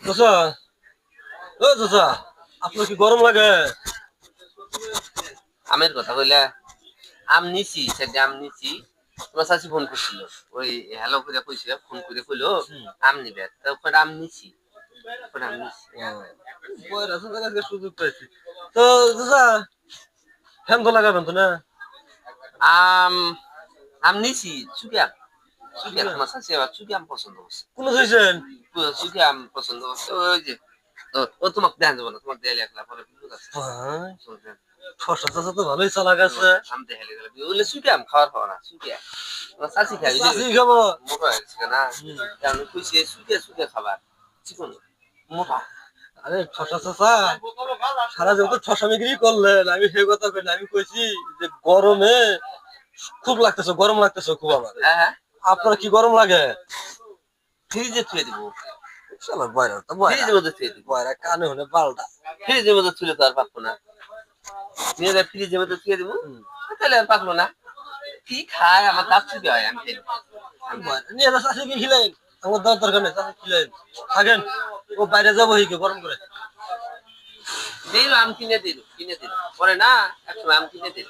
চাচা, ও চাচা, আপনার কি গরম লাগে? আমের কথা কইলা আম নিছি সেটা আম নিছি তোমার চাচি ফোন করছিল ওই হ্যালো করে কইছে ফোন করে কইলো আম নিবে তারপর আম নিছি তারপর আম নিছি বয়রা চাচা কাছে সুযোগ পাইছি। তো চাচা, ফ্যান তো লাগাবেন তো না? আম আম নিছি চুকি আম চুকি আম তোমার চাচি আবার চুকি আম পছন্দ করছে কোন চাইছেন? চুকি আম পছন্দ করছে ওই যে ও তোমাকে দেখান যাবো না তোমাকে দেখালে একলা পরে বিপদ আছে শশা চাচা তো ভালোই চালা গেছে। আম দেখালে গেলে ওগুলো চুকি আম খাওয়ার খাওয়া না চুকি আম তোমার চাচি খাই চাচি খাবো। মোটা হয়ে গেছে না কারণ কইছে শুকে শুকে খাবার চিকন মোটা আরে শশা চাচা, সারা জীবন তো শশা বিক্রি করলেন, আমি সেই কথা কই না, আমি কইছি যে গরমে খুব লাগতেছে, গরম লাগতেছে খুব আমার। হ্যাঁ হ্যাঁ আপনার কি গরম লাগে? ফ্রিজে থুয়ে দিব শালা বয়রা তো ফ্রিজের মধ্যে থুয়ে দিব বয়রা কানে হলে পাল্টা। ফ্রিজের মধ্যে থুলে তো আর পাকবো না নিয়ে যায় ফ্রিজের মধ্যে থুয়ে দিব তাহলে আর পাকলো না কি খায় আমার দাঁত চুকে হয় আমি খাই না। নিয়ে যা চাষি কি খিলেন, আমার দাম দরকার নেই, চাষি খিলেন থাকেন, ও বাইরে যাবো হিকে গরম করে। দিল আম কিনে দিল পরে না এক সময় আম কিনে দিল